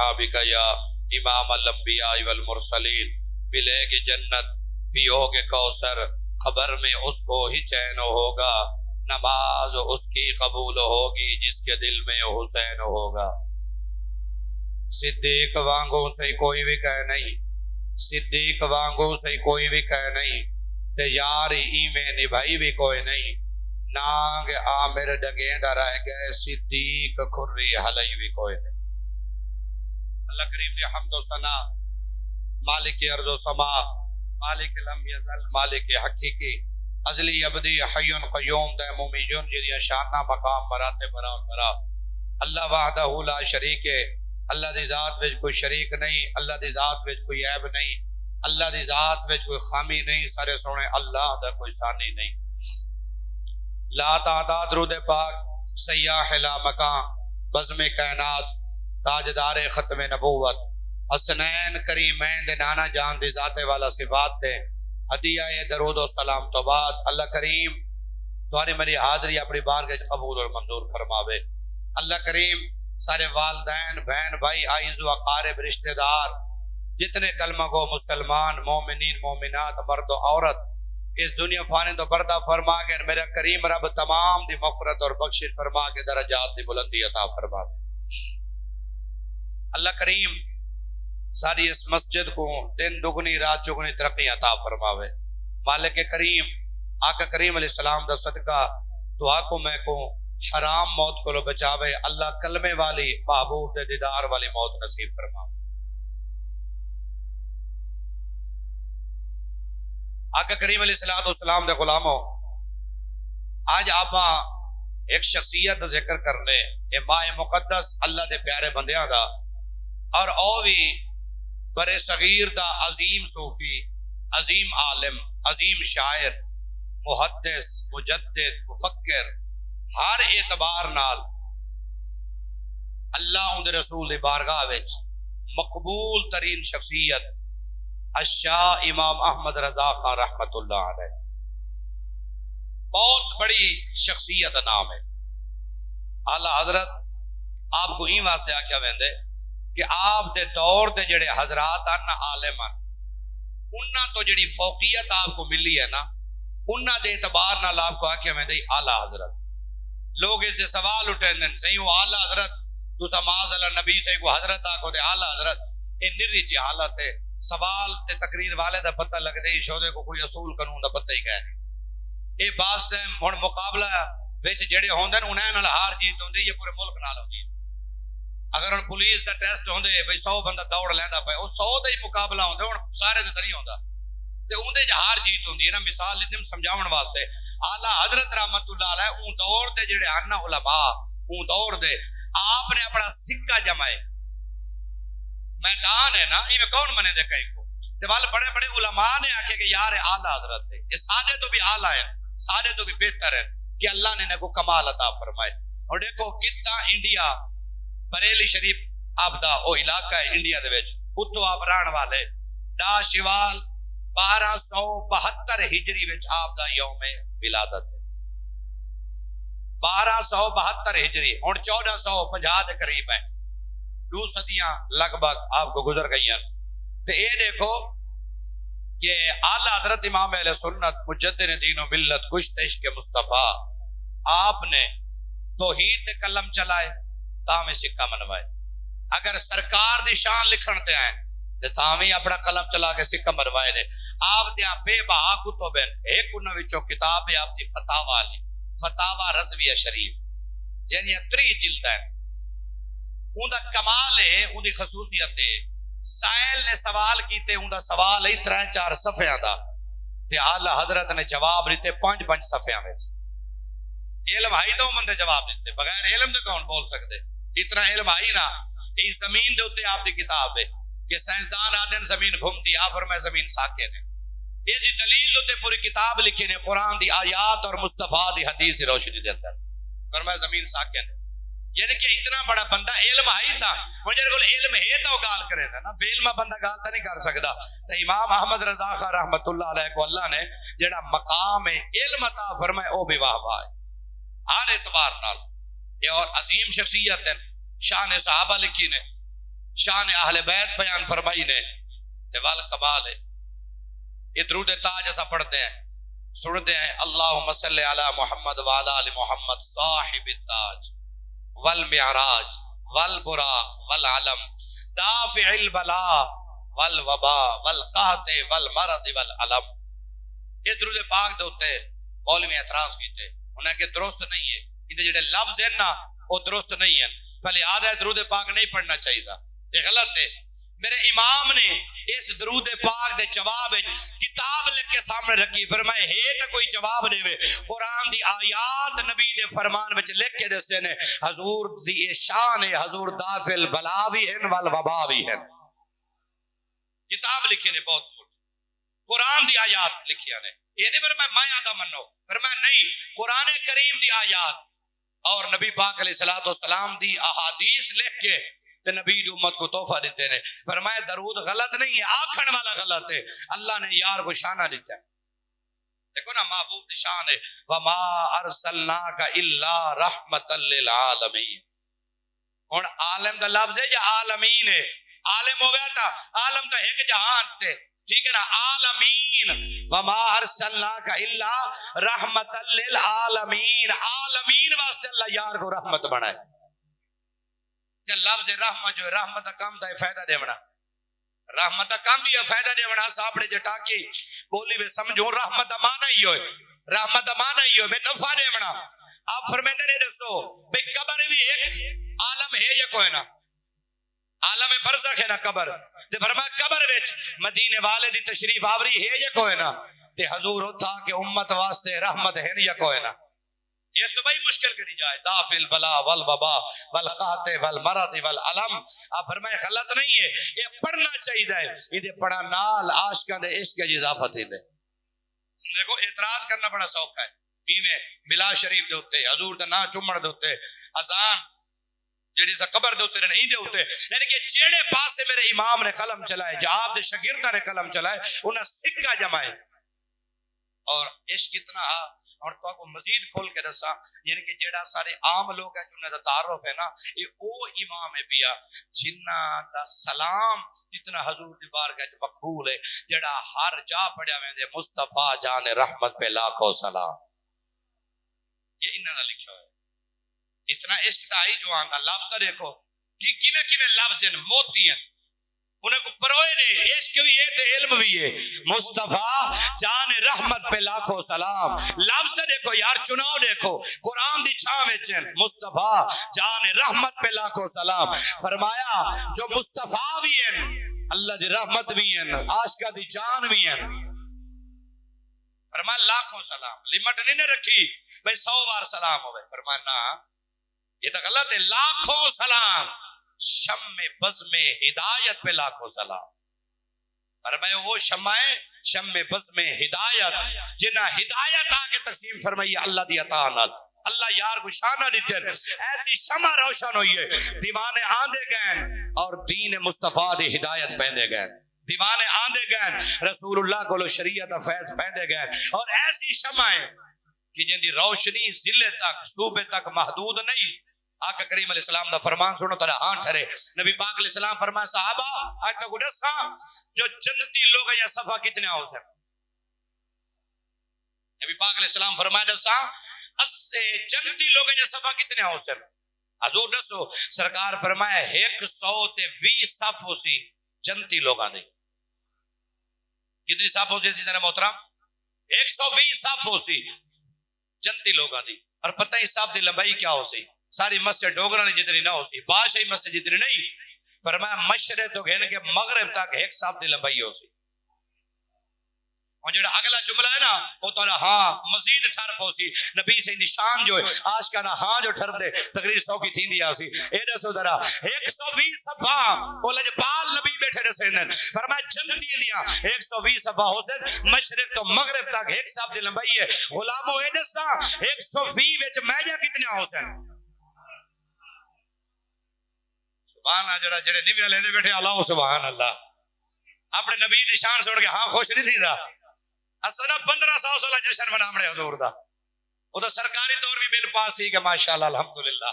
اصحابک یا امام الانبیاء والمرسلین، ملے گی جنت، پیو گے کوثر، قبر میں اس کو ہی چین ہوگا، نماز اس کی قبول ہوگی جس کے دل میں حسین ہوگا۔ صدیق وانگوں سے کوئی بھی کہہ نہیں، صدیق وانگوں سے کوئی بھی کہہ نہیں، تے یار ای میں نبھائی بھی کوئی نہیں، نانگ عامر ڈگیندہ رہ گئے، صدیق کھری حلی بھی کوئی نہیں۔ اللہ کریم نے حمد و ثنا، مالک ارض و سما، مالک لم یزل، مالک حقیقی، ازلی ابدی، حی قیوم، دے ممیجن، جدی شانہ مقام مراتب برا برا، اللہ وحدہ لا شریک ہے، اللہ دی ذات وچ کوئی شریک نہیں، اللہ دی ذات وچ کوئی عیب نہیں، اللہ دی ذات وچ کوئی خامی نہیں، سارے سونے اللہ دا کوئی ثانی نہیں۔ لا تعداد درود پاک سیاح لا مکان، بزم کائنات، تاجدار ختم نبوت، حسنین کریمین دے نانا جان دی ذات والا صفات دے ہدیہ درود و سلام تو بعد، اللہ کریم تمہاری میری حاضری اپنی بارگاہ قبول اور منظور فرماوے۔ اللہ کریم سارے والدین، بہن بھائی، عائز و اقارب، رشتہ دار، جتنے کلمہ کو مسلمان، مومنین، مومنات، مرد و عورت اس دنیا فانی تو پردہ فرما کے میرا کریم رب تمام دی مغفرت اور بخشش فرما کے درجات دی بلندی عطا فرما دے۔ اللہ کریم ساری اس مسجد کو دن دگنی رات چگنی ترقی عطا فرماوے۔ مالک کریم آقا کریم علیہ السلام دا صدقہ دعا کو میں کو حرام موت کو لو بچاوے، اللہ کلمے والی محبوب دے دیدار والی موت نصیب فرماوے۔ آقا کریم علیہ السلام دے غلاموں، آج آپ ایک شخصیت ذکر کرنے، اے ماہ مقدس اللہ دے پیارے بندیاں دا، اور او بھی برے صغیر دا عظیم صوفی، عظیم عالم، عظیم شاعر، محدث، مجدد، مفکر، ہر اعتبار نال اللہ اندر رسول دی بارگاہ وچ مقبول ترین شخصیت الشاہ امام احمد رضا خان رحمت اللہ علیہ، بہت بڑی شخصیت نام ہے۔ اعلیٰ حضرت آپ کو ہی واسطے آکھیا ویندے کہ آپ دے دور دے جڑے حضرات ہیں عالم ہیں، انہاں تو جڑی فوقیت آپ کو ملی ہے نا، انہاں دے اعتبار نال آپ کو آکھیا ویندے اعلیٰ حضرت۔ لوگ اس سے سوال اٹھیں صحیح وہ اعلیٰ حضرت تو معاذ اللہ نبی سے کو حضرت آکھو تے اعلیٰ حضرت، اے نری جی حالت ہے، سوال تے تقریر والے دا پتہ لگ دے شودے کو کوئی اصول قانون دا پتہ ہی کہہ نہیں۔ اے بعض ٹائم ہن مقابلہ وچ جڑے ہوندے انہاں نال ہار جیت ہوندی یہ پورے ملک نال ہوندی۔ اگر ہن پولیس دا ٹیسٹ ہوندے بھئی 100 بندہ دوڑ لیندا پے، او 100 دا ہی مقابلہ ہوندا، ہن سارے تے نہیں ہوندا تے اوندے ج ہار جیت ہوندی ہے نا۔ مثال اتنی سمجھاون واسطے اعلیٰ حضرت رحمت اللہ علیہ اون دور دے جڑے ان علماء اون دور دے آپ نے اپنا سکہ جمائے، میدان ہے نا، یہ کون منے دے کہیں کو تے وال بڑے بڑے علماء نے آکھے کہ یار اعلیٰ حضرت ہے، یہ سارے تو بھی اعلیٰ ہیں، سارے تو بھی بہتر ہیں کہ اللہ نے ان کو کمال عطا فرمائے۔ اور دیکھو کتنا انڈیا بریلی شریف آپ دا او علاقہ ہے انڈیا دے وچ، اتو آپ رہن والے دا شوال 1272 ہجری وچ آپ دا یوم ولادت ہے، 1272 ہجری، ہن 1450 دے قریب ہے، 2 صدیاں لگ بھگ آپ کو گزر گئی ہیں۔ تو اے دیکھو کہ اعلیٰ حضرت امام اہل سنت مجدد دین و ملت کشت عشق مصطفیٰ، آپ نے توحید دے قلم چلائے تاں سکہ منوائے۔ اگر سرکار دی شان لکھن تے آئیں تے تاں اپنا قلم چلا کے سکہ منوائے نے۔ آپ دیا بے بہا کتب ہیں، ایک انہوں وچوں کتاب ہے آپ دی فتاوہ لی، فتاوہ رضویہ شریف، جنہی 3 جلد ہے۔ ان دا کمال ہے، ان دی خصوصیت ہے، سائل نے سوال کیتے ان دا سوال ہے 3-4 صفحہ دا، تے اعلیٰ حضرت نے جواب دیتے 5-5 صفحہ میں۔ علم آئی تو من دے جواب دیتے، بغیر علم دے کون بول سکتے؟ اتنا علم آئی نا، اس زمین دے ہوتے آپ دی کتاب ہے کہ سائنسدان آدن زمین گھومتی، آپ فرمائے زمین ساکن ہے۔ یہ جی دلیل ہوتے پوری کتاب لکھے نے قرآن دی آیات اور مصطفیٰ دی حدیث دی روشنی دے اندر، فرمائے زمین ساکن ہے۔ یعنی کہ اتنا بڑا بندہ علم آئی تھا، مجھے کو علم ہے تو گال کرے تھا نا، بے علمہ بندہ گال تا نہیں کر سکتا۔ تو امام احمد رضا خان رحمت اللہ علیہ کو اللہ نے جڑا مقام علم عطا فرمائے او بھی واہ واہ ہے ہر اعتبار نال۔ یہ اور عظیم شخصیت ہے، شان صحابہ لکھی نے، شان اہل بیت بیان فرمائی نے تے وال کمال ہے. یہ درود تاج ایسا پڑھتے ہیں سنتے ہیں اللہم صلی علی محمد وعلی آل محمد صاحب التاج والمعراج والبراق والعلم دافع البلاء والوباء والقحط والمرض والعلم. اس درود پاک دے ہوتے مولوی اعتراض کیتے انہیں کہ درست نہیں ہے یہ جڑے لفظ ہیں نا وہ درست نہیں ہیں فلہذا درود پاک نہیں پڑھنا چاہیے یہ غلط ہے. میرے امام نے اس درود پاک دے جواب کتاب لکھ کے سامنے رکھی فرمائے ہے تو کوئی جواب دے وے قرآن دی آیات نبی دے فرمان وچ لکھ کے دسے نے حضور دی شان ہے حضور دافع البلاء بھی ہیں والوباء بھی ہیں. کتاب لکھی نے بہت قرآن دی آیات لکھیا نے یہ نہیں فرمایا میں آدھا منو فرمایا نہیں قرآن کریم دی آیات اور نبی پاک علیہ الصلوۃ والسلام دی احادیث لکھ کے تے نبی دی امت کو تحفہ دیتے نے. فرمایا درود غلط نہیں ہے آکھن والا غلط ہے اللہ نے یار کو شانہ دیتا ہے. دیکھو نا محبوب دی شان ہے وما ارسلناک الا رحمت للعالمین. ہن عالم دا لفظ ہے یا عالمین ہے؟ عالم ہو گیا تھا عالم دا ایک جہان تے ٹھیک ہے نا عالمین وما ارسلناک الا رحمت للعالمین. عالمین واسطے اللہ یار کو رحمت بنائے. لفظ رحمت جو رحمت کا کام دا فائدہ دے بنا رحمت کا کام بھی فائدہ دے بنا ساپڑے جٹا کی بولی میں سمجھو رحمت مانا ہی ہوئے رحمت مانا ہی ہوئے بے نفع دے بنا. آپ فرمیندے نے دسو بے قبر بھی ایک عالم ہے یا کوئی نا عالم برزخ ہے نا قبر تے فرمایا قبر وچ مدینے والے دی تشریف آوری ہے یا کوئی نا تے حضور ہوتا کہ امت واسطے رحمت ہے یا کوئی نا. اس تو بھائی مشکل کری جائے دافع البلاء والوباء والقحط والمرض والعلم. آپ فرمائے غلط نہیں ہے یہ پڑھنا چاہیے یہ پڑھا نال عاشقاں دے عشق کی اضافت ہی دے. دیکھو اعتراض کرنا بڑا سوکھا ہے بیویں ملا شریف دے ہوتے حضور دا نا چمڑ دے ہوتے اذان جیڑی سا قبر دے ہوتے نہیں دے ہوتے یعنی کہ جیڑے پاسے میرے امام نے قلم چلائے جو آپ دے شاگرداں نے قلم چلائے انہاں سکہ جمائے اور عشق اتنا اور تو کو مزید کھول کے دسا یعنی کہ جیڑا سارے عام لوگ ہیں جنہاں دا تعارف ہے نا یہ او امام ہے بیا جنہ دا سلام جتنا حضور دی بارگاہ وچ مقبول ہے جیڑا ہر جا پڑھیا ویندے مصطفیٰ جان رحمت پہ لاکھوں سلام. یہ انہاں دا لکھا ہے اتنا عشق دا ہی جو آندا لفظ دیکھو کہ کیویں لفظ ہیں موتی ہیں انہیں کو پروئے نے عشق بھی ہے تے علم بھی ہے مصطفیٰ جان رحمت پہ لاکھوں سلام. لفظ دیکھو یار چناؤ دیکھو قرآن دی چھاں وچ مصطفیٰ جان رحمت پہ لاکھوں سلام. فرمایا جو مصطفیٰ بھی ہیں اللہ دی رحمت بھی ہیں عاشقاں دی جان بھی ہیں فرمایا لاکھوں سلام. لمٹ نہیں نے رکھی بھئی 100 بار سلام ہوئے فرمایا نا یہ تو غلط ہے لاکھوں سلام. شم بزم ہدایت پہ لاکھوں سلام. فرمائے وہ شم بزم ہدایت جنہ ہدایت آگے تقسیم فرمائی اللہ دی عطا نال اللہ یار کو شانہ دیتے ایسی شمع روشن ہوئی ہے دیوانے آندے گئے اور دین مصطفیٰ دی ہدایت پہنے گئے دیوانے آندے گئے رسول اللہ کو شریعت فیض پہنے گئے اور ایسی شمع ہے کہ جن دی روشنی ضلع تک صوبے تک محدود نہیں. آقا کریم علیہ السلام دا فرمان سنو ترہ ہاں ٹھرے نبی پاک علیہ السلام فرمایا صحابہ آج تک اڈسا جو جنتی لوگ ہیں یا صفحہ کتنے آؤ سے نبی پاک علیہ السلام فرمایا دسا اسے جنتی لوگ ہیں یا صفحہ کتنے آؤ سے حضور دسو سرکار فرمایا 120 صف ہو سی جنتی لوگ آنے کتنی صف ہو سی سیدھا محترم 120 صف ہو سی جنتی لوگ آنے اور پتہ ہی صف دی لمبائی کیا ہو سی ساری مسجد ڈوگرانے جتنی نہ ہو سی بادشاہی مسجد جتنی نہیں فرمایا مشرق تو گھن کے مغرب تک ایک صاحب دی لمبائی ہو سی. اور جڑا اگلا جملہ ہے نا وہ تو ہاں مزید ٹھر پوسی نبی سے نشان جو ہے آج کا نا ہاں جو ٹھر دے تقریر 100 کی تھین دیا سی اے دسو ذرا 120 صفحہ بولے جو بال نبی بیٹھے رسے فرمایا جنتی دیا 120 صفحہ ہو سے مشرق تو مغرب تک ایک صاحب دی لمبائی ہے. غلاموں اے دسا 120 وچ میجا کتنے ہو سے سبحان اللہ جڑے نبی والے دے بیٹھے اللہ سبحان اللہ اپنے نبی دی شان چھوڑ کے ہاں خوش نہیں تھی دا اسنا 1500 سالہ جشن منامڑے حضور دا وہ تو سرکاری طور بھی بل پاس تھی کہ ماشاءاللہ الحمدللہ